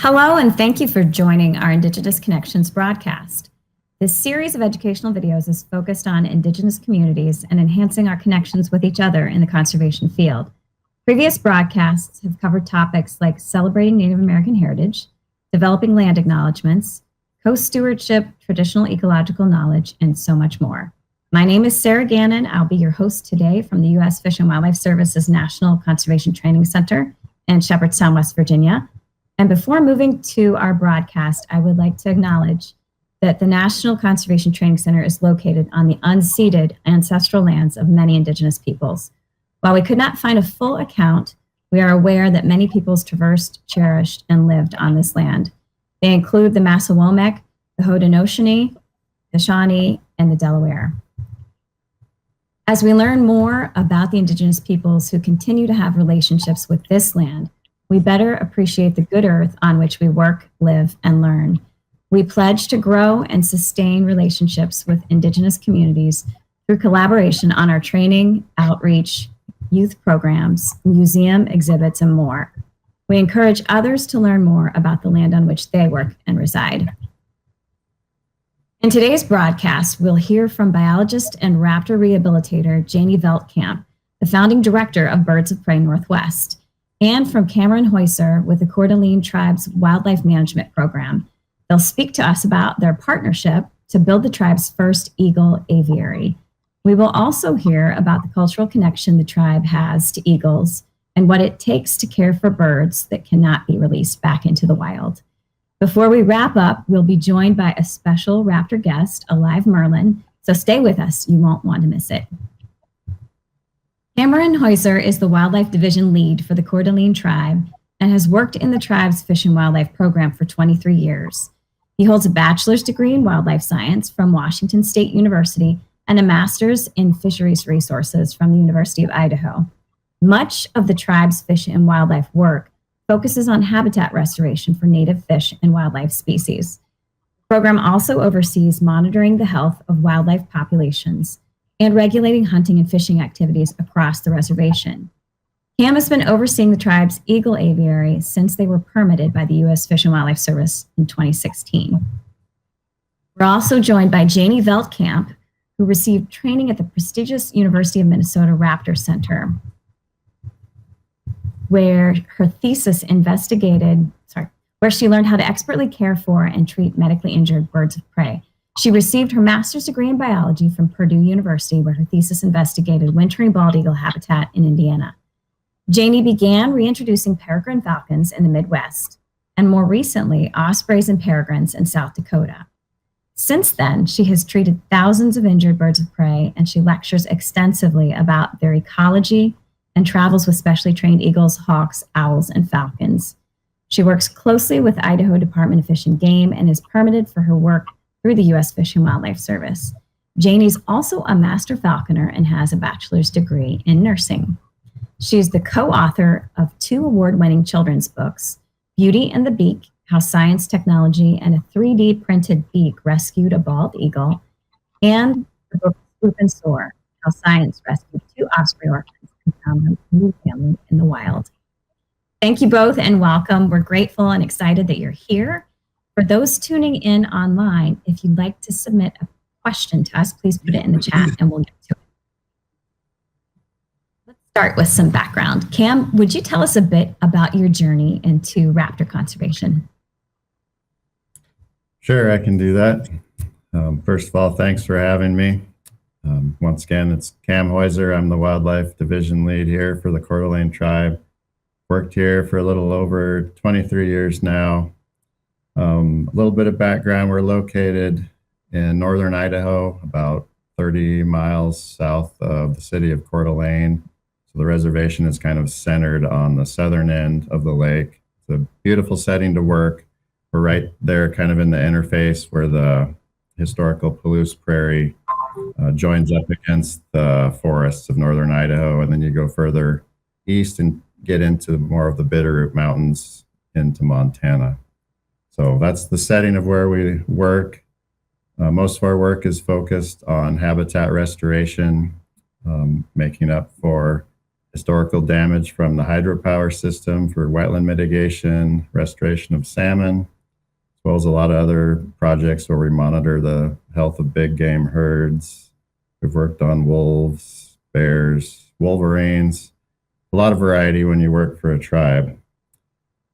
Hello, and thank you for joining our Indigenous Connections broadcast. This series of educational videos is focused on Indigenous communities and enhancing our connections with each other in the conservation field. Previous broadcasts have covered topics like celebrating Native American heritage, developing land acknowledgements, co-stewardship, traditional ecological knowledge, and so much more. My name is Sarah Gannon. I'll be your host today from the U.S. Fish and Wildlife Service's National Conservation Training Center in Shepherdstown, West Virginia. And before moving to our broadcast, I would like to acknowledge that the National Conservation Training Center is located on the unceded ancestral lands of many Indigenous peoples. While we could not find a full account, we are aware that many peoples traversed, cherished, and lived on this land. They include the Massawomack, the Haudenosaunee, the Shawnee, and the Delaware. As we learn more about the Indigenous peoples who continue to have relationships with this land, we better appreciate the good earth on which we work, live, and learn. We pledge to grow and sustain relationships with Indigenous communities through collaboration on our training, outreach, youth programs, museum exhibits, and more. We encourage others to learn more about the land on which they work and reside. In today's broadcast, we'll hear from biologist and raptor rehabilitator Janie Veltkamp, the founding director of Birds of Prey Northwest, and from Cameron Heuser with the Alene Tribe's Wildlife Management Program. They'll speak to us about their partnership to build the tribe's first eagle aviary. We will also hear about the cultural connection the tribe has to eagles and what it takes to care for birds that cannot be released back into the wild. Before we wrap up, we'll be joined by a special raptor guest, a live Merlin, so stay with us, you won't want to miss it. Cameron Heuser is the Wildlife Division lead for the Coeur d'Alene tribe and has worked in the tribe's Fish and Wildlife program for 23 years. He holds a bachelor's degree in wildlife science from Washington State University and a master's in fisheries resources from the University of Idaho. Much of the tribe's fish and wildlife work focuses on habitat restoration for native fish and wildlife species. The program also oversees monitoring the health of wildlife populations and regulating hunting and fishing activities across the reservation. Cam has been overseeing the tribe's eagle aviary since they were permitted by the U.S. Fish and Wildlife Service in 2016. We're also joined by Janie Veltkamp, who received training at the prestigious University of Minnesota Raptor Center, where her thesis where she learned how to expertly care for and treat medically injured birds of prey. She received her master's degree in biology from Purdue University, where her thesis investigated wintering bald eagle habitat in Indiana. Janie began reintroducing peregrine falcons in the Midwest, and more recently, ospreys and peregrines in South Dakota. Since then, she has treated thousands of injured birds of prey, and she lectures extensively about their ecology and travels with specially trained eagles, hawks, owls, and falcons. She works closely with Idaho Department of Fish and Game and is permitted for her work through the U.S. Fish and Wildlife Service. Janie's also a master falconer and has a bachelor's degree in nursing. She's the co-author of 2 award-winning children's books, Beauty and the Beak, How Science, Technology, and a 3D printed beak rescued a bald eagle, and the book Swoop and Soar, How Science Rescued 2 osprey orphans and found them a new family in the wild. Thank you both and welcome. We're grateful and excited that you're here. For those tuning in online, if you'd like to submit a question to us, please put it in the chat and we'll get to it. Let's start with some background. Cam, would you tell us a bit about your journey into raptor conservation? Sure, I can do that. First of all, thanks for having me. Once again, it's Cam Heuser. I'm the Wildlife Division lead here for the Coeur d'Alene tribe. Worked here for a little over 23 years now. A little bit of background, we're located in northern Idaho, about 30 miles south of the city of Coeur d'Alene. So the reservation is kind of centered on the southern end of the lake. It's a beautiful setting to work. We're right there kind of in the interface where the historical Palouse Prairie joins up against the forests of northern Idaho. And then you go further east and get into more of the Bitterroot Mountains into Montana. So that's the setting of where we work. Most of our work is focused on habitat restoration, making up for historical damage from the hydropower system for wetland mitigation, restoration of salmon, as well as a lot of other projects where we monitor the health of big game herds. We've worked on wolves, bears, wolverines, a lot of variety when you work for a tribe.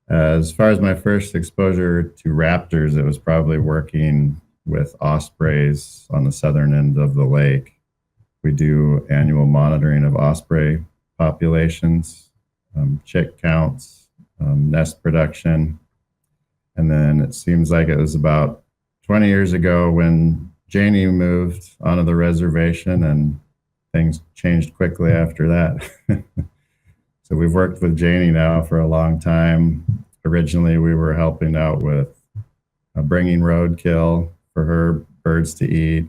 As far as my first exposure to raptors, it was probably working with ospreys on the southern end of the lake. We do annual monitoring of osprey populations, chick counts, nest production. And then it seems like it was about 20 years ago when Janie moved onto the reservation, and things changed quickly after that. So we've worked with Janie now for a long time. Originally, we were helping out with bringing roadkill for her birds to eat,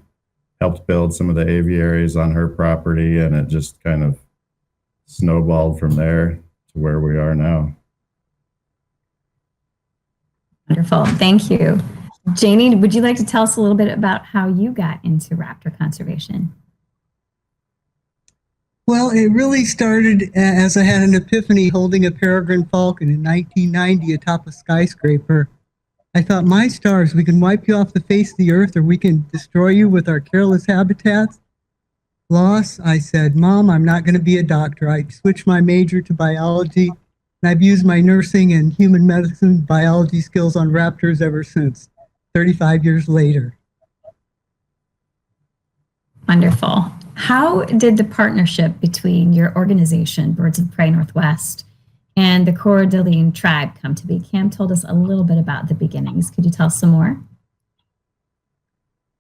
helped build some of the aviaries on her property, and it just kind of snowballed from there to where we are now. Wonderful. Thank you. Janie, would you like to tell us a little bit about how you got into raptor conservation? Well, it really started as I had an epiphany holding a peregrine falcon in 1990 atop a skyscraper. I thought, my stars, we can wipe you off the face of the earth, or we can destroy you with our careless habitats. Loss, I said, Mom, I'm not going to be a doctor. I switched my major to biology, and I've used my nursing and human medicine biology skills on raptors ever since, 35 years later. Wonderful. How did the partnership between your organization, Birds of Prey Northwest, and the Coeur d'Alene tribe come to be? Cam told us a little bit about the beginnings. Could you tell us some more?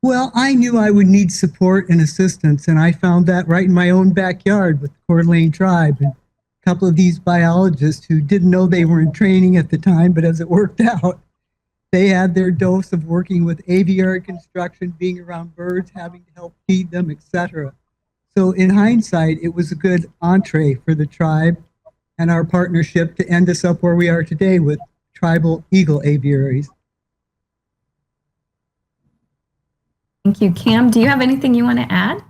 Well, I knew I would need support and assistance, and I found that right in my own backyard with the Coeur d'Alene tribe. And a couple of these biologists who didn't know they were in training at the time, but as it worked out, they had their dose of working with aviary construction, being around birds, having to help feed them, etc. So in hindsight, it was a good entree for the tribe and our partnership to end us up where we are today with tribal eagle aviaries. Thank you. Cam, do you have anything you want to add?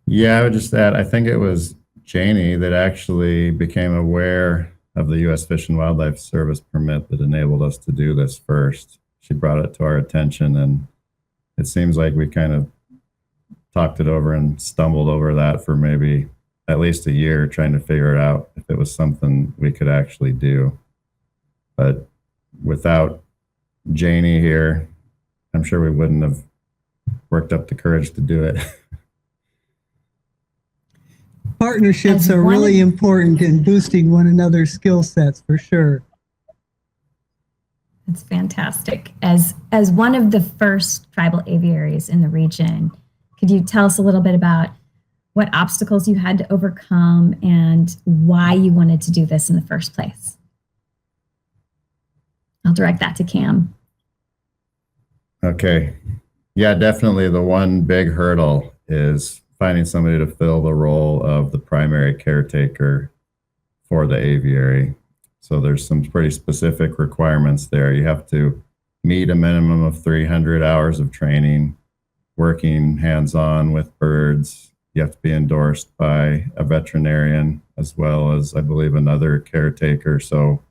Yeah, I would just add, I think it was Janie that actually became aware of the U.S. Fish and Wildlife Service permit that enabled us to do this first. She brought it to our attention, and it seems like we kind of talked it over and stumbled over that for maybe at least a year, trying to figure it out if it was something we could actually do. But without Janie here, I'm sure we wouldn't have worked up the courage to do it. Partnerships are really important in boosting one another's skill sets, for sure. That's fantastic. As one of the first tribal aviaries in the region, could you tell us a little bit about what obstacles you had to overcome and why you wanted to do this in the first place? I'll direct that to Cam. Okay. Yeah, definitely the one big hurdle is finding somebody to fill the role of the primary caretaker for the aviary. So there's some pretty specific requirements there. You have to meet a minimum of 300 hours of training, working hands-on with birds. You have to be endorsed by a veterinarian as well as, I believe, another caretaker. So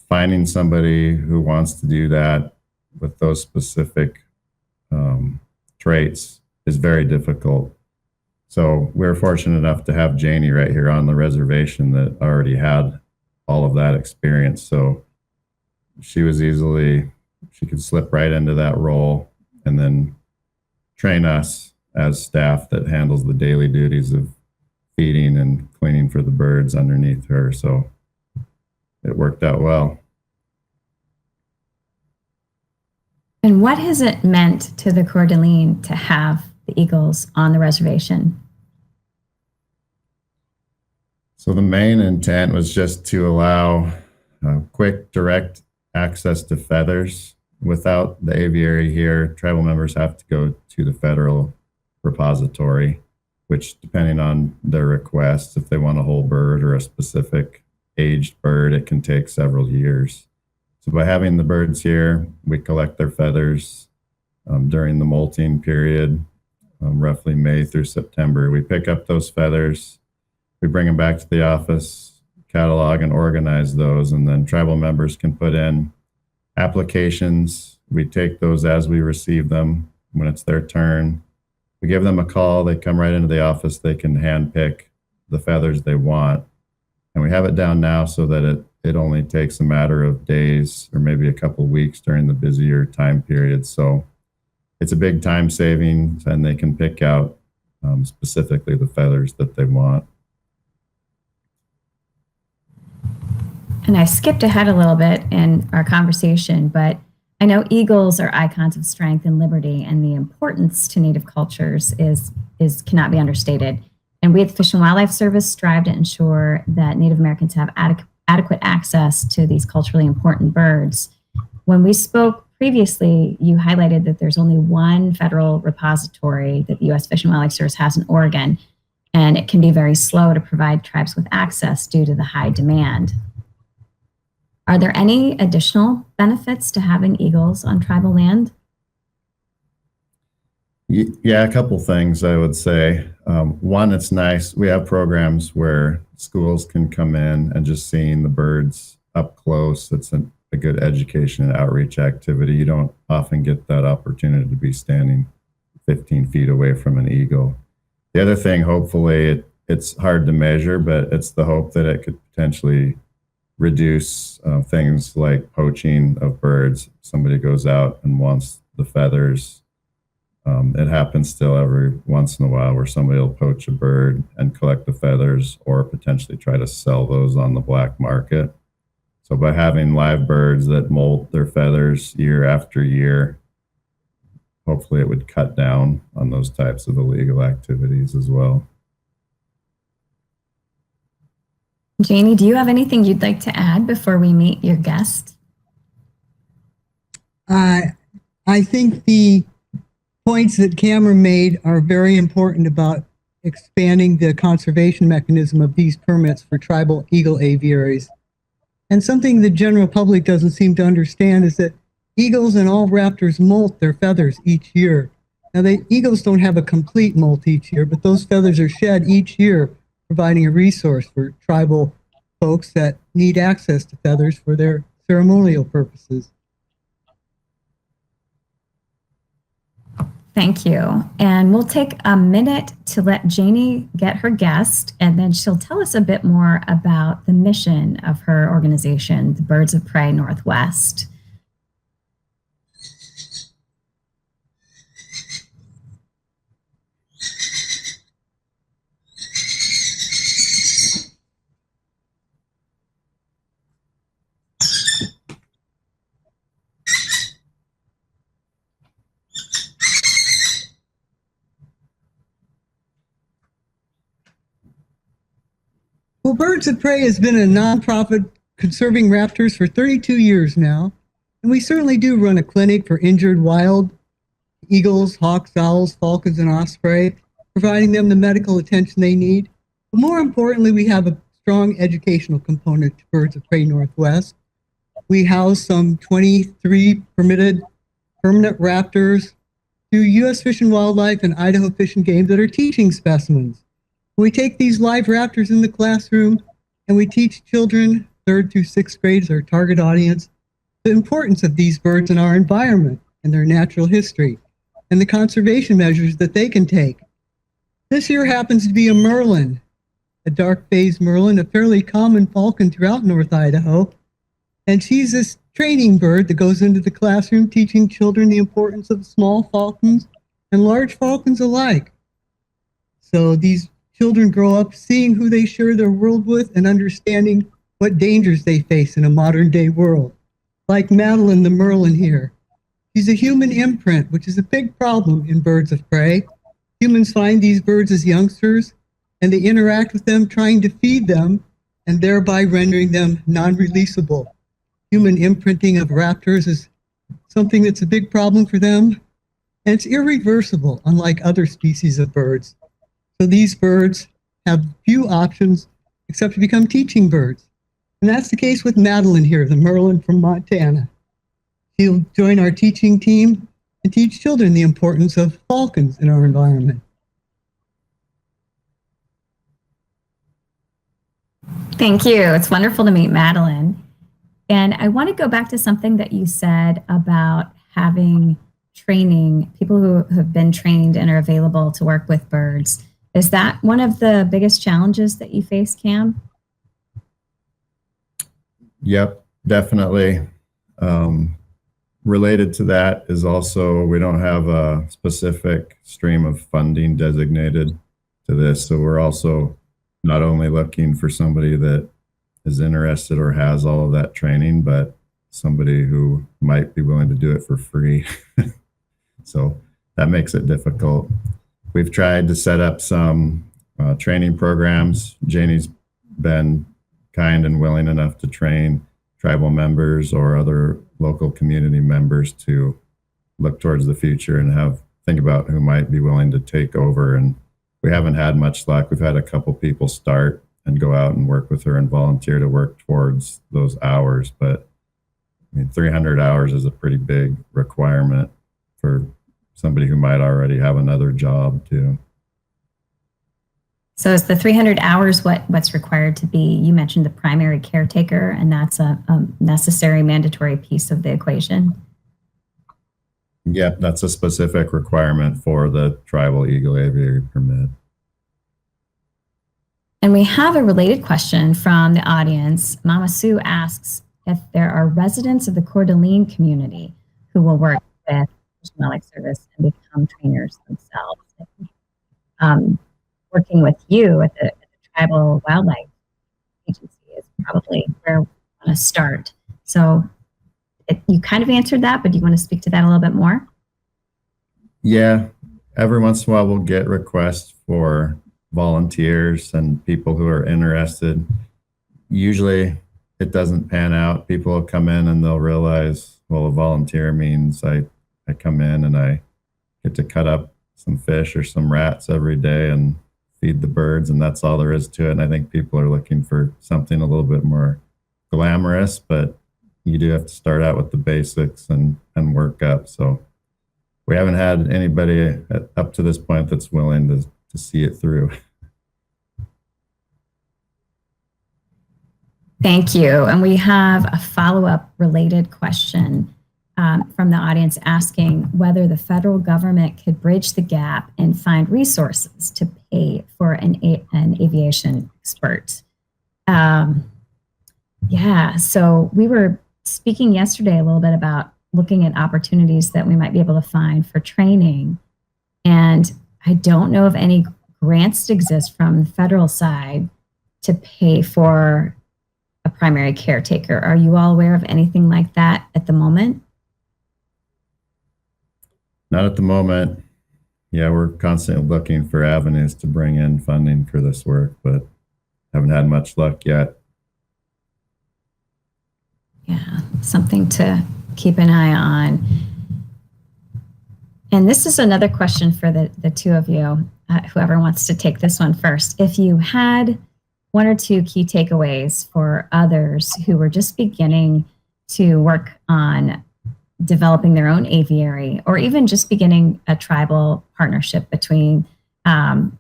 finding somebody who wants to do that with those specific traits is very difficult. So we're fortunate enough to have Janie right here on the reservation that already had all of that experience. So she could slip right into that role and then train us as staff that handles the daily duties of feeding and cleaning for the birds underneath her. So it worked out well. And what has it meant to the Coeur d'Alene to have the eagles on the reservation? So the main intent was just to allow quick, direct access to feathers. Without the aviary here, tribal members have to go to the federal repository, which, depending on their requests, if they want a whole bird or a specific aged bird, it can take several years. So by having the birds here, we collect their feathers during the molting period. roughly May through September. We pick up those feathers, we bring them back to the office, catalog and organize those, and then tribal members can put in applications. We take those as we receive them. When it's their turn, we give them a call. They come right into the office. They can hand pick the feathers they want. And we have it down now so that it only takes a matter of days or maybe a couple of weeks during the busier time period. So it's a big time saving, and they can pick out specifically the feathers that they want. And I skipped ahead a little bit in our conversation, but I know eagles are icons of strength and liberty, and the importance to Native cultures is cannot be understated. And we at the Fish and Wildlife Service strive to ensure that Native Americans have adequate access to these culturally important birds. When we spoke previously, you highlighted that there's only one federal repository that the U.S. Fish and Wildlife Service has in Oregon, and it can be very slow to provide tribes with access due to the high demand. Are there any additional benefits to having eagles on tribal land? Yeah, a couple things I would say. One, it's nice. We have programs where schools can come in and just seeing the birds up close. It's a good education and outreach activity. You don't often get that opportunity to be standing 15 feet away from an eagle. The other thing, hopefully, it's hard to measure, but it's the hope that it could potentially reduce things like poaching of birds. If somebody goes out and wants the feathers, it happens still every once in a while where somebody will poach a bird and collect the feathers or potentially try to sell those on the black market. So by having live birds that molt their feathers year after year, hopefully it would cut down on those types of illegal activities as well. Janie, do you have anything you'd like to add before we meet your guest? I think the points that Cameron made are very important about expanding the conservation mechanism of these permits for tribal eagle aviaries. And something the general public doesn't seem to understand is that eagles and all raptors molt their feathers each year. Now, the eagles don't have a complete molt each year, but those feathers are shed each year, providing a resource for tribal folks that need access to feathers for their ceremonial purposes. Thank you. And we'll take a minute to let Janie get her guest, and then she'll tell us a bit more about the mission of her organization, the Birds of Prey Northwest. Well, Birds of Prey has been a nonprofit conserving raptors for 32 years now, and we certainly do run a clinic for injured wild eagles, hawks, owls, falcons, and ospreys, providing them the medical attention they need. But more importantly, we have a strong educational component to Birds of Prey Northwest. We house some 23 permitted permanent raptors through U.S. Fish and Wildlife and Idaho Fish and Game that are teaching specimens. We take these live raptors in the classroom and we teach children, 3rd through 6th grades, our target audience, the importance of these birds in our environment and their natural history and the conservation measures that they can take. This year happens to be a merlin, a dark-phased merlin, a fairly common falcon throughout North Idaho. And she's this training bird that goes into the classroom teaching children the importance of small falcons and large falcons alike. So these children grow up seeing who they share their world with and understanding what dangers they face in a modern day world. Like Madeline the merlin here. She's a human imprint, which is a big problem in Birds of Prey. Humans find these birds as youngsters and they interact with them trying to feed them and thereby rendering them non-releasable. Human imprinting of raptors is something that's a big problem for them, and it's irreversible, unlike other species of birds. So these birds have few options except to become teaching birds. And that's the case with Madeline here, the merlin from Montana. She'll join our teaching team and teach children the importance of falcons in our environment. Thank you. It's wonderful to meet Madeline. And I want to go back to something that you said about having training, people who have been trained and are available to work with birds. Is that one of the biggest challenges that you face, Cam? Yep, definitely. Related to that is also we don't have a specific stream of funding designated to this. So we're also not only looking for somebody that is interested or has all of that training, but somebody who might be willing to do it for free. So that makes it difficult. We've tried to set up some training programs. Janie's been kind and willing enough to train tribal members or other local community members to look towards the future and think about who might be willing to take over. And we haven't had much luck. We've had a couple people start and go out and work with her and volunteer to work towards those hours. But I mean, 300 hours is a pretty big requirement for somebody who might already have another job too. So is the 300 hours what's required to be, you mentioned the primary caretaker, and that's a necessary mandatory piece of the equation? Yep, that's a specific requirement for the tribal eagle aviary permit. And we have a related question from the audience. Mama Sue asks if there are residents of the Coeur d'Alene community who will work with Fish and Wildlife Service and become trainers themselves. Working with you at the Tribal Wildlife Agency is probably where we want to start. So you kind of answered that, but do you want to speak to that a little bit more? Yeah, every once in a while we'll get requests for volunteers and people who are interested. Usually it doesn't pan out. People will come in and they'll realize, well, a volunteer means I come in and I get to cut up some fish or some rats every day and feed the birds, and that's all there is to it. And I think people are looking for something a little bit more glamorous, but you do have to start out with the basics and work up. So we haven't had anybody up to this point that's willing to see it through. Thank you. And we have a follow-up related question from the audience asking whether the federal government could bridge the gap and find resources to pay for an aviation expert. Yeah, so we were speaking yesterday a little bit about looking at opportunities that we might be able to find for training. And I don't know of any grants that exist from the federal side to pay for a primary caretaker. Are you all aware of anything like that at the moment? Not at the moment. Yeah, we're constantly looking for avenues to bring in funding for this work, but haven't had much luck yet. Yeah, something to keep an eye on. And this is another question for the two of you, whoever wants to take this one first. If you had one or two key takeaways for others who were just beginning to work on developing their own aviary, or even just beginning a tribal partnership between a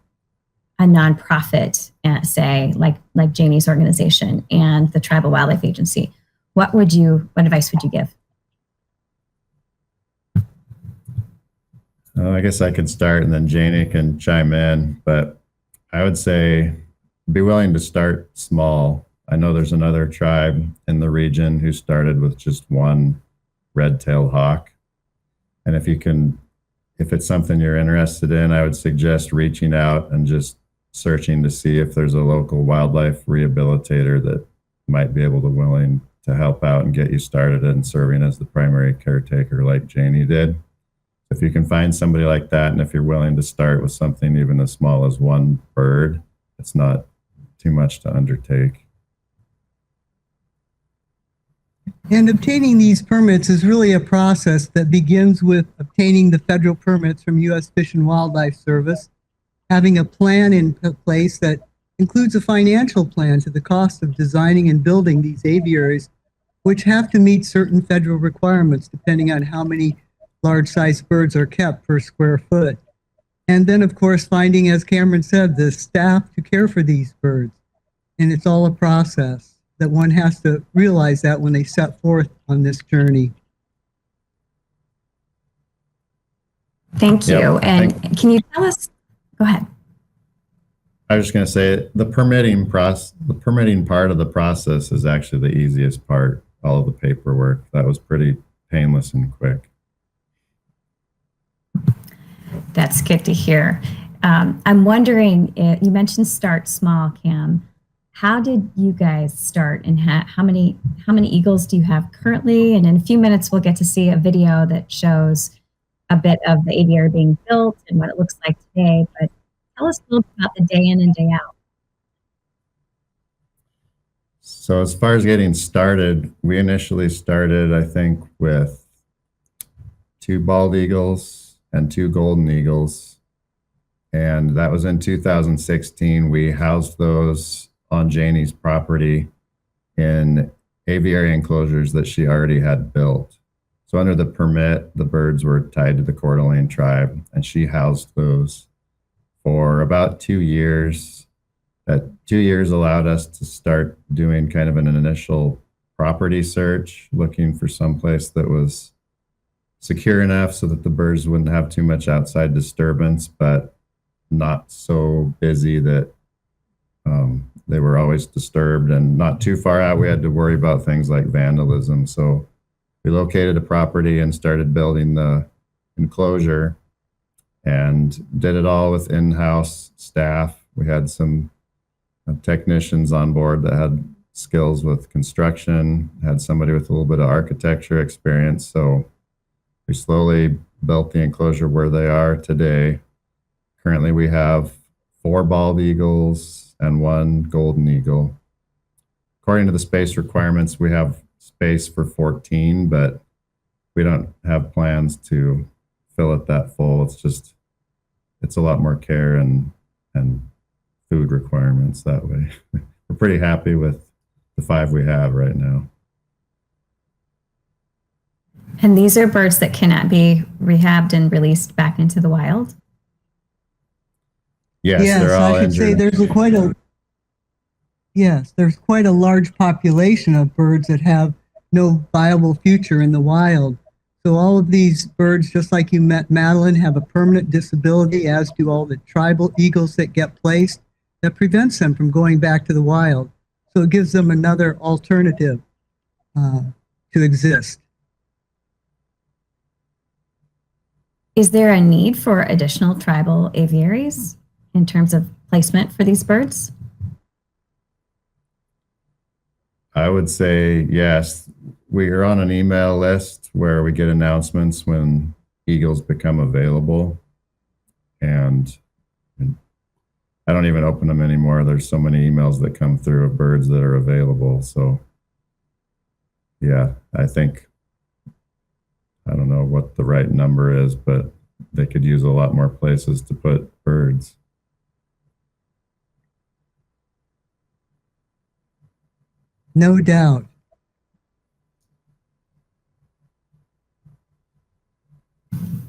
nonprofit, say like Janie's organization and the Tribal Wildlife Agency, what advice would you give? I guess I could start and then Janie can chime in, but I would say be willing to start small. I know there's another tribe in the region who started with just one red-tailed hawk. And if it's something you're interested in, I would suggest reaching out and just searching to see if there's a local wildlife rehabilitator that might be willing to help out and get you started in serving as the primary caretaker like Janie did. If you can find somebody like that, and if you're willing to start with something even as small as one bird, it's not too much to undertake. And obtaining these permits is really a process that begins with obtaining the federal permits from U.S. Fish and Wildlife Service, having a plan in place that includes a financial plan to the cost of designing and building these aviaries, which have to meet certain federal requirements depending on how many large-sized birds are kept per square foot. And then, of course, finding, as Cameron said, the staff to care for these birds. And it's all a process that one has to realize that when they set forth on this journey. Thank you. Yep, And can you tell us, go ahead. I was just going to say the permitting part of the process is actually the easiest part. All of the paperwork, that was pretty painless and quick. That's good to hear. I'm wondering, you mentioned start small, Cam. How did you guys start, and how many eagles do you have currently? And in a few minutes, we'll get to see a video that shows a bit of the aviary being built and what it looks like today. But tell us a little bit about the day in and day out. So as far as getting started, we initially started, I think, with 2 bald eagles and 2 golden eagles. And that was in 2016. We housed those on Janie's property in aviary enclosures that she already had built. So under the permit, the birds were tied to the Coeur d'Alene tribe, and she housed those for about 2 years. That 2 years allowed us to start doing kind of an initial property search, looking for someplace that was secure enough so that the birds wouldn't have too much outside disturbance, but not so busy that they were always disturbed, and not too far out. We had to worry about things like vandalism. So we located a property and started building the enclosure and did it all with in-house staff. We had some technicians on board that had skills with construction, had somebody with a little bit of architecture experience. So we slowly built the enclosure where they are today. Currently, we have 4 bald eagles and 1 golden eagle. According to the space requirements, we have space for 14, but we don't have plans to fill it that full. It's a lot more care and food requirements that way. We're pretty happy with the 5 we have right now. And these are birds that cannot be rehabbed and released back into the wild? Yes, they're all I should say injured. there's quite a large population of birds that have no viable future in the wild. So all of these birds, just like you met Madeline, have a permanent disability, as do all the tribal eagles that get placed, that prevents them from going back to the wild. So it gives them another alternative to exist. Is there a need for additional tribal aviaries in terms of placement for these birds? I would say yes. We are on an email list where we get announcements when eagles become available. And I don't even open them anymore. There's so many emails that come through of birds that are available. So yeah, I think, I don't know what the right number is, but they could use a lot more places to put birds. No doubt.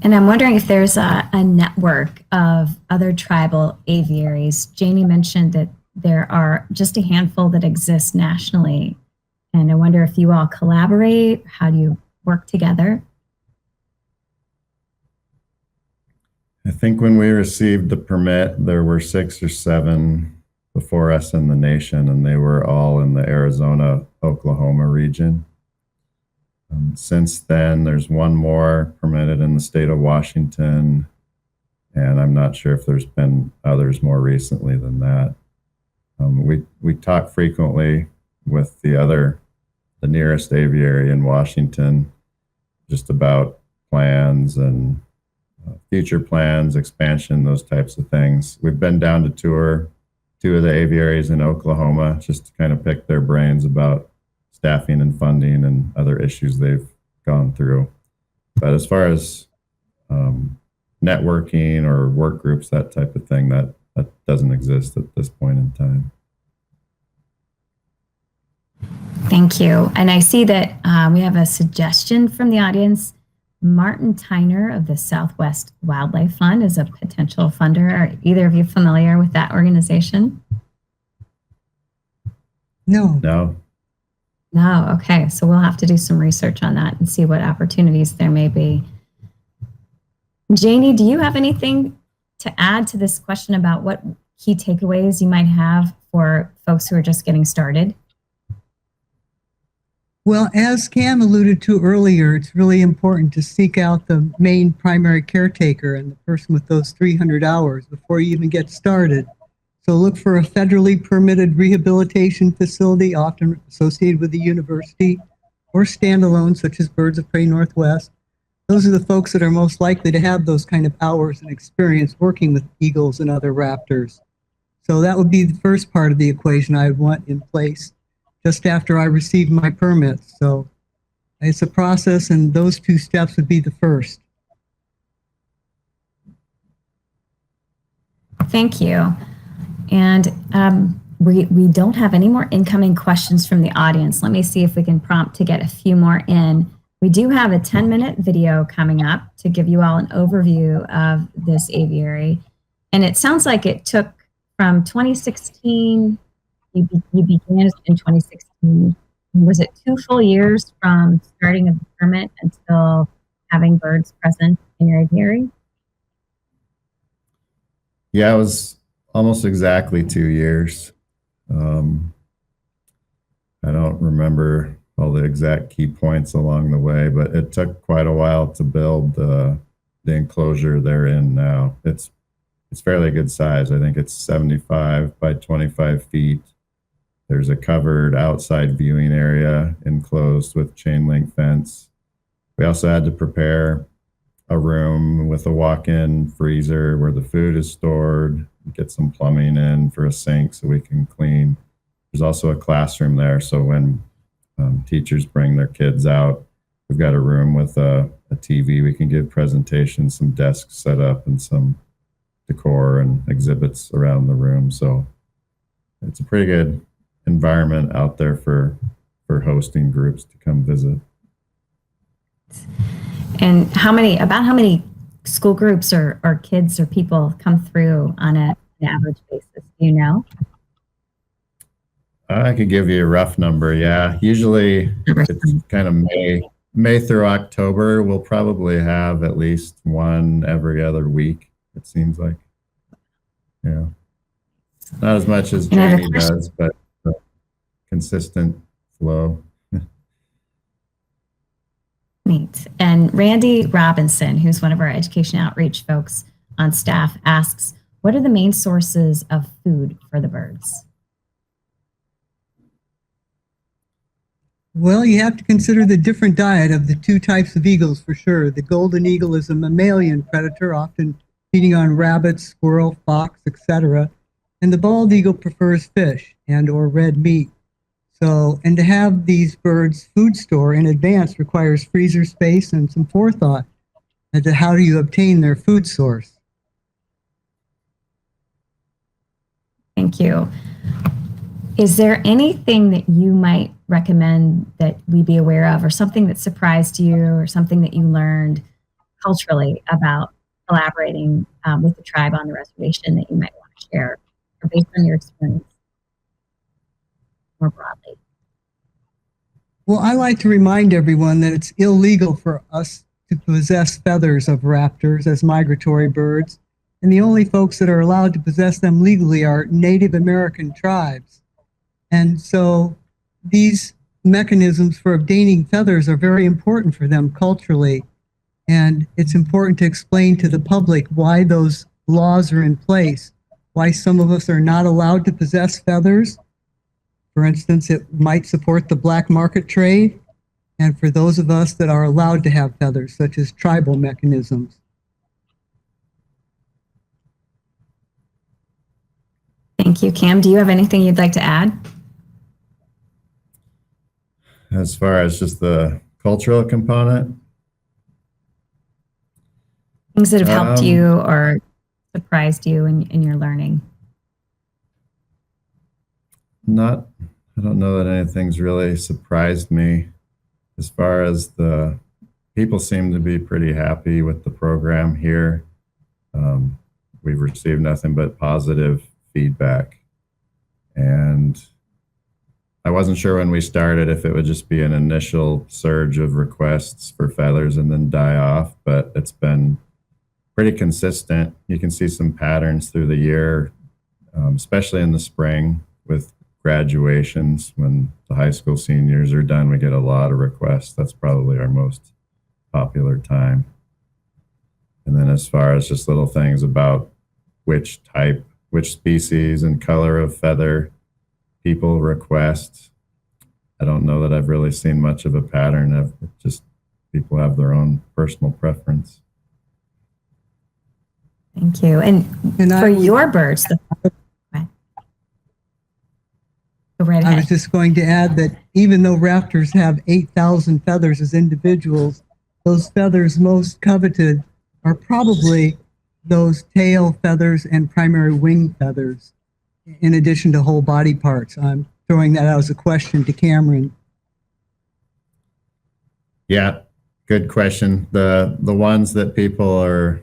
And I'm wondering if there's a network of other tribal aviaries. Janie mentioned that there are just a handful that exist nationally. And I wonder if you all collaborate. How do you work together? I think when we received the permit, there were 6 or 7 before us in the nation, and they were all in the Arizona, Oklahoma region. Since then, there's 1 more permitted in the state of Washington, and I'm not sure if there's been others more recently than that. We talk frequently with the nearest aviary in Washington, just about plans and future plans, expansion, those types of things. We've been down to tour 2 of the aviaries in Oklahoma just to kind of pick their brains about staffing and funding and other issues they've gone through. But as far as networking or work groups, that type of thing, that doesn't exist at this point in time. Thank you. And I see that we have a suggestion from the audience. Martin Tyner of the Southwest Wildlife Fund is a potential funder. Are either of you familiar with that organization? No. No. No, okay. So we'll have to do some research on that and see what opportunities there may be. Janie, do you have anything to add to this question about what key takeaways you might have for folks who are just getting started? Well, as Cam alluded to earlier, it's really important to seek out the main primary caretaker and the person with those 300 hours before you even get started. So look for a federally permitted rehabilitation facility, often associated with the university, or standalone, such as Birds of Prey Northwest. Those are the folks that are most likely to have those kind of hours and experience working with eagles and other raptors. So that would be the first part of the equation I would want in place just after I received my permits. So it's a process, and those two steps would be the first. Thank you. And we don't have any more incoming questions from the audience. Let me see if we can prompt to get a few more in. We do have a 10-minute video coming up to give you all an overview of this aviary. And it sounds like it took from 2016, you began in 2016. Was it 2 full years from starting of the permit until having birds present in your aviary? Yeah, it was almost exactly 2 years. I don't remember all the exact key points along the way, but it took quite a while to build the enclosure they're in now. It's fairly good size. I think it's 75 by 25 feet. There's a covered outside viewing area enclosed with chain link fence. We also had to prepare a room with a walk-in freezer where the food is stored, get some plumbing in for a sink so we can clean. There's also a classroom there, so when teachers bring their kids out, we've got a room with a TV. We can give presentations, some desks set up, and some decor and exhibits around the room. So it's a pretty good environment out there for hosting groups to come visit. And how many school groups or kids or people come through on an average basis? Do you know? I could give you a rough number. Yeah, usually it's kind of May through October. We'll probably have at least one every other week, it seems like. Yeah, not as much as Janie does, but consistent flow. Neat. And Randy Robinson, who's one of our education outreach folks on staff, asks, what are the main sources of food for the birds? Well, you have to consider the different diet of the two types of eagles for sure. The golden eagle is a mammalian predator, often feeding on rabbits, squirrel, fox, etc. And the bald eagle prefers fish and or red meat. So, and to have these birds food store in advance requires freezer space and some forethought as to how do you obtain their food source. Thank you. Is there anything that you might recommend that we be aware of, or something that surprised you, or something that you learned culturally about collaborating with the tribe on the reservation that you might want to share, or based on your experience more broadly? Well, I like to remind everyone that it's illegal for us to possess feathers of raptors as migratory birds, and the only folks that are allowed to possess them legally are Native American tribes. And so these mechanisms for obtaining feathers are very important for them culturally. And it's important to explain to the public why those laws are in place, why some of us are not allowed to possess feathers. For instance, it might support the black market trade. And for those of us that are allowed to have feathers, such as tribal mechanisms. Thank you, Cam. Do you have anything you'd like to add? As far as just the cultural component? Things that have helped you or surprised you in your learning? I don't know that anything's really surprised me as far as the people seem to be pretty happy with the program here. We've received nothing but positive feedback. And I wasn't sure when we started if it would just be an initial surge of requests for feathers and then die off, but it's been pretty consistent. You can see some patterns through the year, especially in the spring with graduations. When the high school seniors are done, we get a lot of requests. That's probably our most popular time. And then as far as just little things about which type, which species and color of feather people request, I don't know that I've really seen much of a pattern of just people have their own personal preference. Thank you. And for your birds, go right ahead. I was just going to add that even though raptors have 8,000 feathers as individuals, those feathers most coveted are probably those tail feathers and primary wing feathers, in addition to whole body parts. I'm throwing that out as a question to Cameron. Yeah, good question. The ones that people are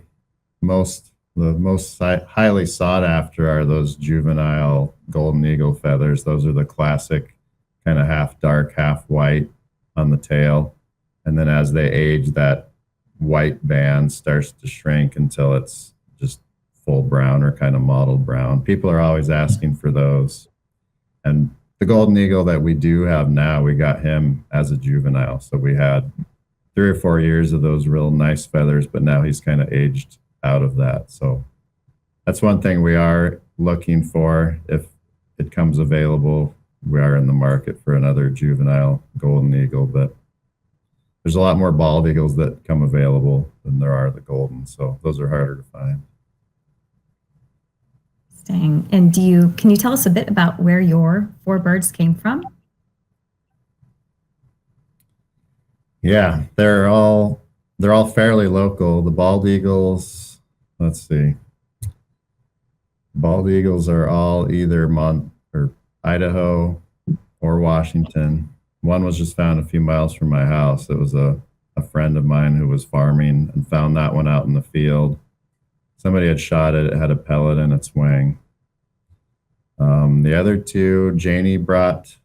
the most highly sought after are those juvenile golden eagle feathers. Those are the classic kind of half dark, half white on the tail. And then as they age, that white band starts to shrink until it's just full brown or kind of mottled brown. People are always asking for those. And the golden eagle that we do have now, we got him as a juvenile. So we had 3 or 4 years of those real nice feathers, but now he's kind of aged out of that. So that's one thing we are looking for. If it comes available, we are in the market for another juvenile golden eagle, but there's a lot more bald eagles that come available than there are the golden. So those are harder to find. And can you tell us a bit about where your 4 birds came from? Yeah, they're all fairly local. The bald eagles, let's see. Bald eagles are all either Idaho or Washington. One was just found a few miles from my house. It was a friend of mine who was farming and found that one out in the field. Somebody had shot it. It had a pellet in its wing. The other 2, Janie brought,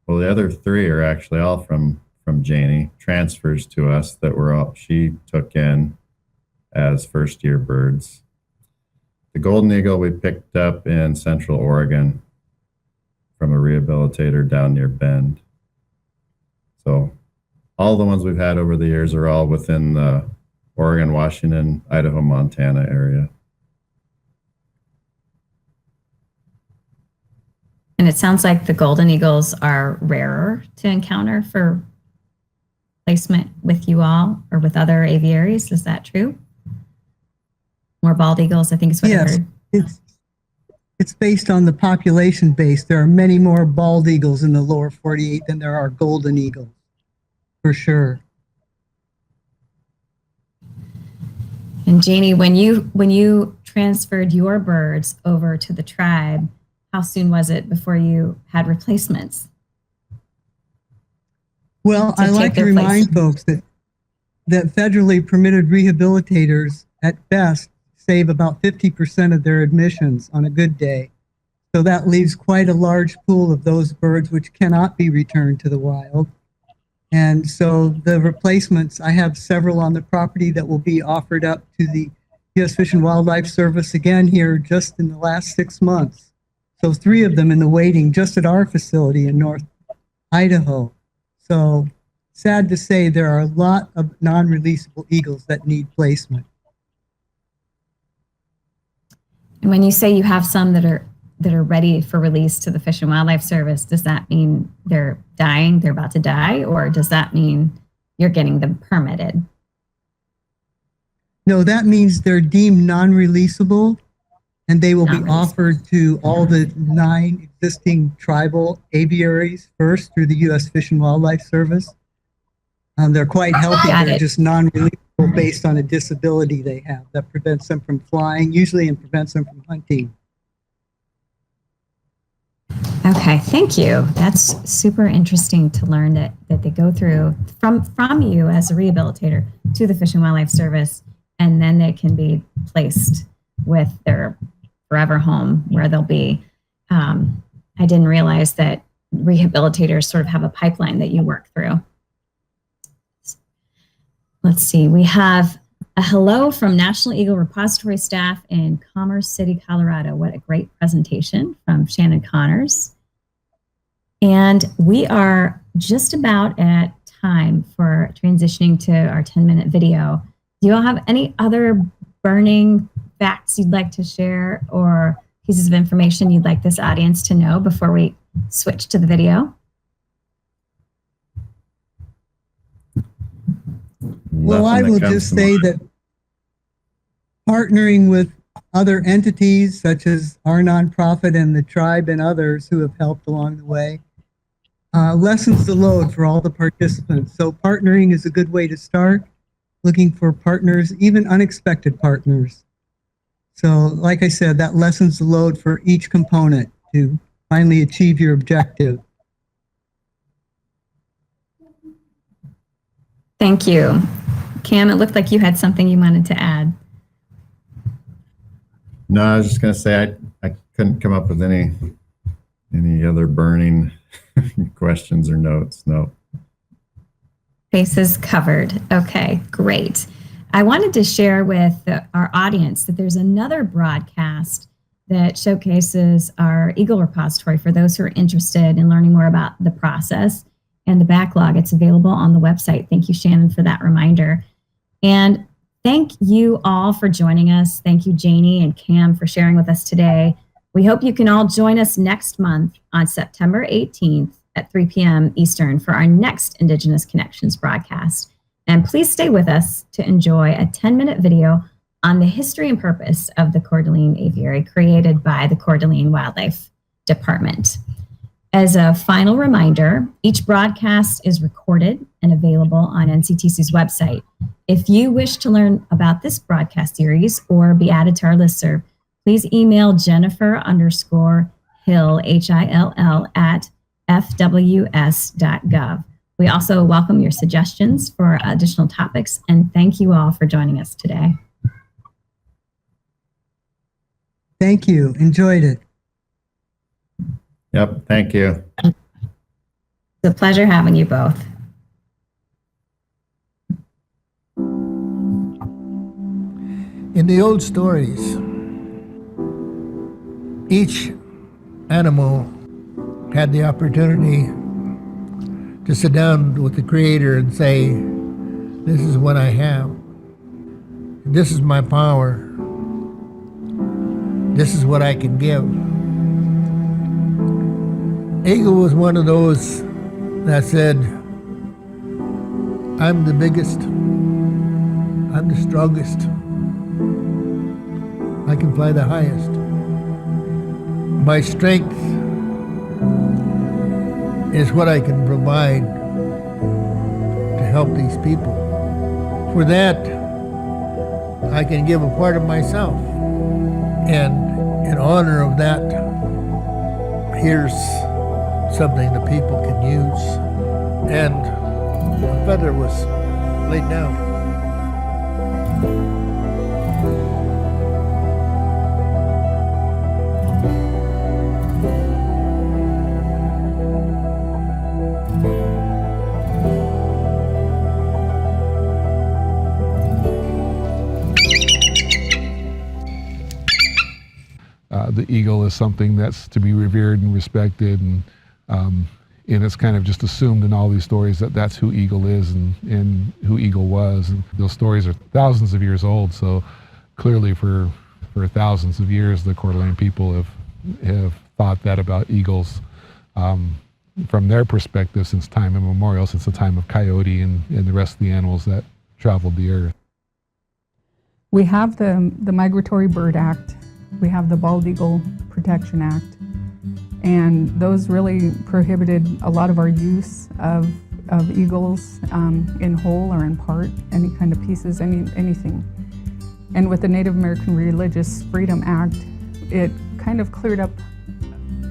well, the other 3 are actually all from Janie, transfers to us that she took in as first-year birds. The golden eagle we picked up in Central Oregon from a rehabilitator down near Bend. So all the ones we've had over the years are all within the Oregon, Washington, Idaho, Montana area. And it sounds like the golden eagles are rarer to encounter for placement with you all or with other aviaries. Is that true? More bald eagles, I think is what I heard. It's based on the population base. There are many more bald eagles in the lower 48 than there are golden eagles, for sure. And Janie, when you transferred your birds over to the tribe, how soon was it before you had replacements? Well, I like to remind folks that federally permitted rehabilitators at best save about 50% of their admissions on a good day. So that leaves quite a large pool of those birds which cannot be returned to the wild. And so the replacements, I have several on the property that will be offered up to the U.S. Fish and Wildlife Service again here just in the last 6 months. So 3 of them in the waiting just at our facility in North Idaho. So sad to say there are a lot of non-releasable eagles that need placement. And when you say you have some that are ready for release to the Fish and Wildlife Service, does that mean they're dying, they're about to die, or does that mean you're getting them permitted? No, that means they're deemed non-releasable, and they will be offered to all the 9 existing tribal aviaries first through the U.S. Fish and Wildlife Service. They're quite healthy. They're just non-releasable based on a disability they have that prevents them from flying, usually, and prevents them from hunting. Okay, thank you. That's super interesting to learn that they go through from you as a rehabilitator to the Fish and Wildlife Service, and then they can be placed with their forever home where they'll be. I didn't realize that rehabilitators sort of have a pipeline that you work through. Let's see, we have a hello from National Eagle Repository staff in Commerce City, Colorado. What a great presentation from Shannon Connors. And we are just about at time for transitioning to our 10-minute video. Do you all have any other burning facts you'd like to share or pieces of information you'd like this audience to know before we switch to the video? Well, I will just say that partnering with other entities such as our nonprofit and the tribe and others who have helped along the way lessens the load for all the participants. So partnering is a good way to start, looking for partners, even unexpected partners. So like I said, that lessens the load for each component to finally achieve your objective. Thank you. Cam, it looked like you had something you wanted to add. No, I was just going to say I couldn't come up with any other burning questions or notes. No. Bases covered. Okay, great. I wanted to share with our audience that there's another broadcast that showcases our Eagle repository for those who are interested in learning more about the process and the backlog. It's available on the website. Thank you, Shannon, for that reminder. And thank you all for joining us. Thank you, Janie and Cam, for sharing with us today. We hope you can all join us next month on September 18th at 3 p.m. Eastern for our next Indigenous Connections broadcast. And please stay with us to enjoy a 10-minute video on the history and purpose of the Coeur d'Alene Aviary created by the Coeur d'Alene Wildlife Department. As a final reminder, each broadcast is recorded and available on NCTC's website. If you wish to learn about this broadcast series or be added to our listserv, please email Jennifer_Hill, Hill, at fws.gov. We also welcome your suggestions for additional topics, and thank you all for joining us today. Thank you. Enjoyed it. Yep. Thank you. It's a pleasure having you both. In the old stories, each animal had the opportunity to sit down with the Creator and say, this is what I have. This is my power. This is what I can give. Eagle was one of those that said, I'm the biggest, I'm the strongest, I can fly the highest. My strength is what I can provide to help these people. For that, I can give a part of myself. And in honor of that, here's something the people can use. And a feather was laid down. The eagle is something that's to be revered and respected, and it's kind of just assumed in all these stories that that's who Eagle is and who Eagle was. And those stories are thousands of years old, so clearly for thousands of years the Coeur d'Alene people have thought that about eagles from their perspective since time immemorial, since the time of Coyote and the rest of the animals that traveled the earth. We have the Migratory Bird Act. We have the Bald Eagle Protection Act, and those really prohibited a lot of our use of eagles in whole or in part, any kind of pieces, anything. And with the Native American Religious Freedom Act, it kind of cleared up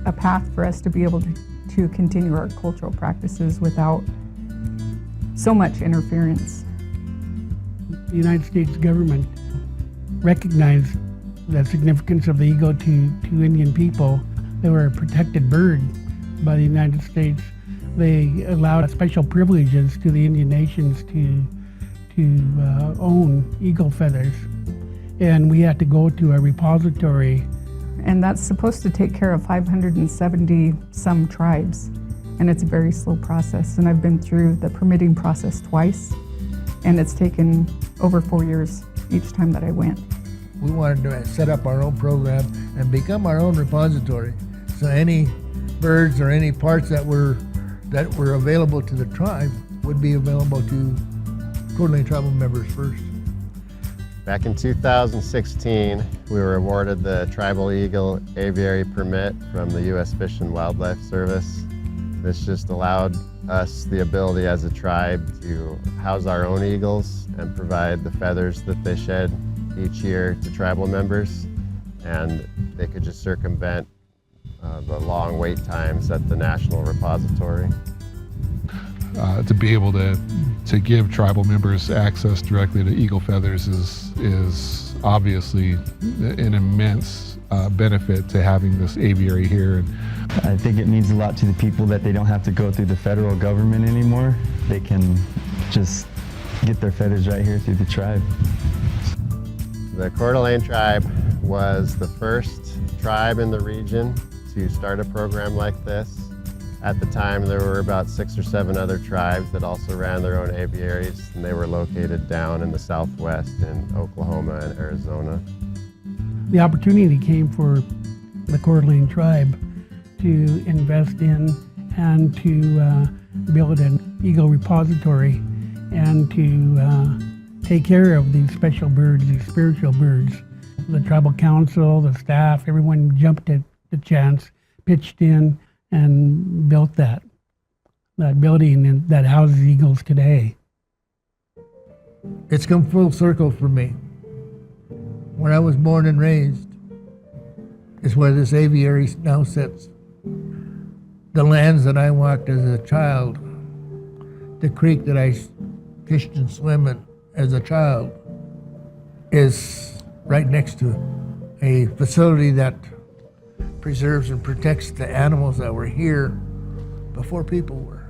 a path for us to be able to continue our cultural practices without so much interference. The United States government recognized the significance of the eagle to Indian people. They were a protected bird by the United States. They allowed special privileges to the Indian nations to own eagle feathers. And we had to go to a repository. And that's supposed to take care of 570 some tribes. And it's a very slow process. And I've been through the permitting process twice. And it's taken over 4 years each time that I went. We wanted to set up our own program and become our own repository. So any birds or any parts that were available to the tribe would be available to Coeur d'Alene tribal members first. Back in 2016, we were awarded the Tribal Eagle Aviary Permit from the U.S. Fish and Wildlife Service. This just allowed us the ability as a tribe to house our own eagles and provide the feathers that they shed each year to tribal members, and they could just circumvent the long wait times at the National Repository. To be able to give tribal members access directly to eagle feathers is obviously an immense benefit to having this aviary here. And I think it means a lot to the people that they don't have to go through the federal government anymore. They can just get their feathers right here through the tribe. The Coeur d'Alene tribe was the first tribe in the region to start a program like this. At the time, there were about 6 or 7 other tribes that also ran their own aviaries, and they were located down in the Southwest in Oklahoma and Arizona. The opportunity came for the Coeur d'Alene tribe to invest in and to build an eagle repository and to take care of these special birds, these spiritual birds. The tribal council, the staff, everyone jumped at the chance, pitched in, and built that building that houses eagles today. It's come full circle for me. Where I was born and raised is where this aviary now sits. The lands that I walked as a child, the creek that I fished and swam in as a child, is right next to a facility that preserves and protects the animals that were here before people were.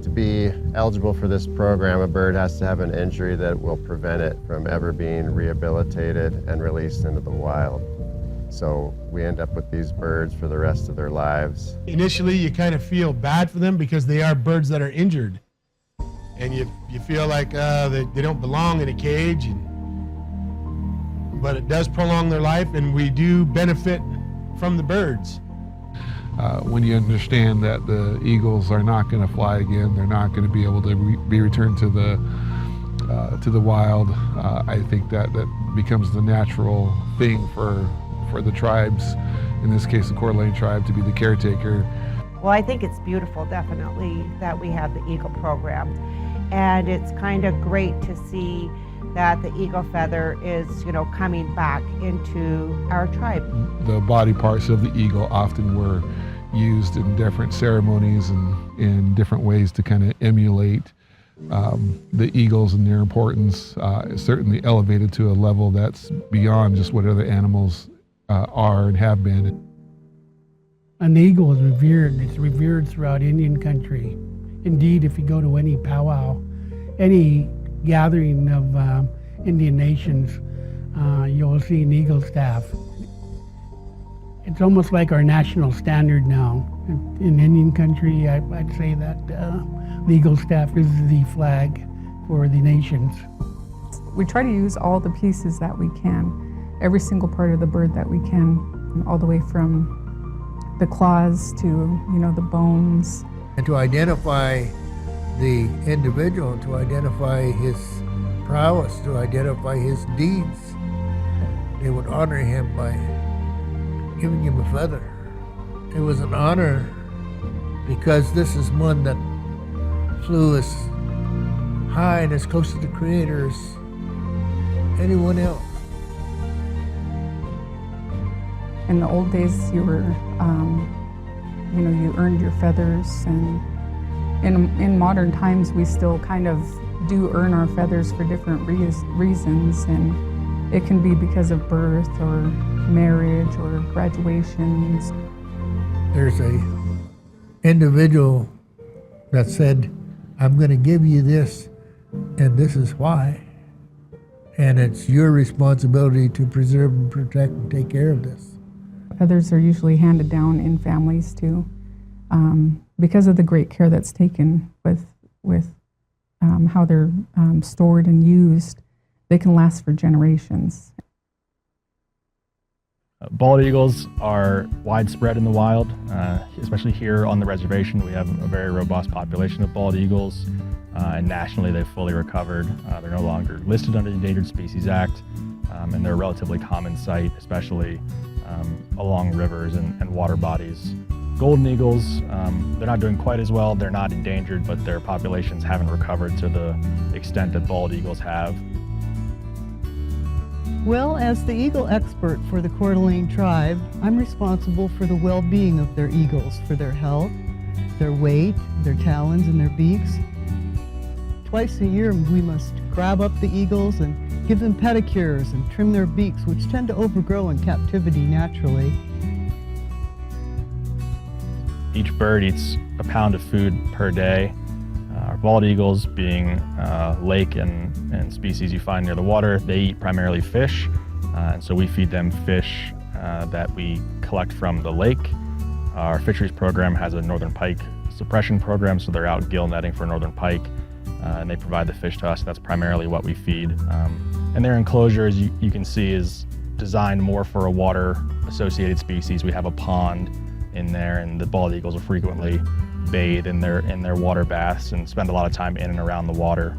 To be eligible for this program, a bird has to have an injury that will prevent it from ever being rehabilitated and released into the wild. So we end up with these birds for the rest of their lives. Initially, you kind of feel bad for them because they are birds that are injured. And you feel like they don't belong in a cage. But it does prolong their life, and we do benefit from the birds. When you understand that the eagles are not going to fly again, they're not going to be able to be returned to the wild, I think that becomes the natural thing for the tribes, in this case the Coeur d'Alene tribe, to be the caretaker. Well, I think it's beautiful, definitely, that we have the Eagle program. And it's kind of great to see that the eagle feather is, coming back into our tribe. The body parts of the eagle often were used in different ceremonies and in different ways to kind of emulate the eagles and their importance, certainly elevated to a level that's beyond just what other animals are and have been. An eagle is revered. It's revered throughout Indian country. Indeed, if you go to any powwow, any gathering of Indian nations, you'll see an eagle staff. It's almost like our national standard now. In Indian country, I'd say that the eagle staff is the flag for the nations. We try to use all the pieces that we can, every single part of the bird that we can, all the way from the claws to, the bones. And to identify the individual, to identify his prowess, to identify his deeds, they would honor him by giving him a feather. It was an honor because this is one that flew as high and as close to the Creator as anyone else. In the old days, you were, you earned your feathers, and in modern times, we still kind of do earn our feathers for different reasons, and it can be because of birth or marriage or graduations. There's a individual that said, I'm going to give you this, and this is why. And it's your responsibility to preserve and protect and take care of this. Feathers are usually handed down in families too, because of the great care that's taken with how they're stored and used. They can last for generations. Bald eagles are widespread in the wild, especially here on the reservation. We have a very robust population of bald eagles, and nationally they've fully recovered. They're no longer listed under the Endangered Species Act, and they're a relatively common sight, especially along rivers and water bodies. Golden eagles, they're not doing quite as well. They're not endangered, but their populations haven't recovered to the extent that bald eagles have. Well, as the eagle expert for the Coeur d'Alene tribe, I'm responsible for the well-being of their eagles, for their health, their weight, their talons, and their beaks. Twice a year, we must grab up the eagles and give them pedicures and trim their beaks, which tend to overgrow in captivity naturally. Each bird eats a pound of food per day. Our bald eagles, being lake and species you find near the water, they eat primarily fish, and so we feed them fish that we collect from the lake. Our fisheries program has a northern pike suppression program, so they're out gill netting for northern pike, and they provide the fish to us. That's primarily what we feed. And their enclosure, as you can see, is designed more for a water-associated species. We have a pond in there, and the bald eagles will frequently bathe in their water baths and spend a lot of time in and around the water.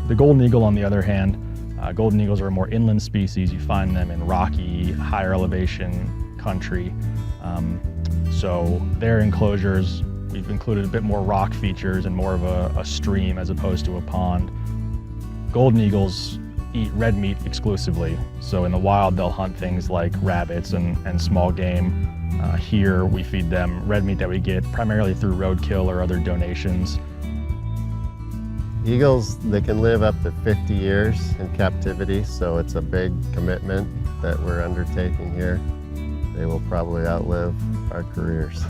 The golden eagle, on the other hand, golden eagles are a more inland species. You find them in rocky, higher elevation country. So their enclosures, we've included a bit more rock features and more of a stream as opposed to a pond. Golden eagles eat red meat exclusively. So in the wild, they'll hunt things like rabbits and small game. Here, we feed them red meat that we get primarily through roadkill or other donations. Eagles, they can live up to 50 years in captivity, so it's a big commitment that we're undertaking here. They will probably outlive our careers.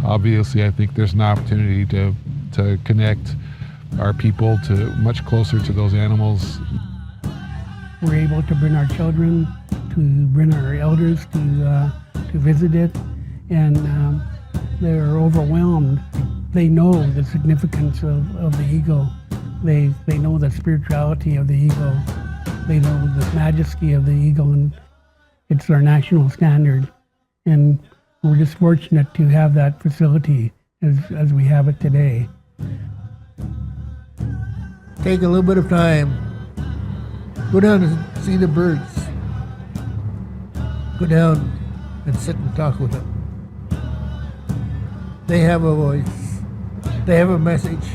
Obviously, I think there's an opportunity to connect our people to much closer to those animals. We're able to bring our children, to bring our elders to visit it, and they're overwhelmed. They know the significance of the eagle. They know the spirituality of the eagle. They know the majesty of the eagle, and it's our national standard. And we're just fortunate to have that facility as we have it today. Take a little bit of time. Go down and see the birds. Go down and sit and talk with them. They have a voice. They have a message.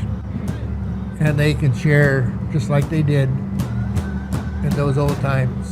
And they can share just like they did in those old times.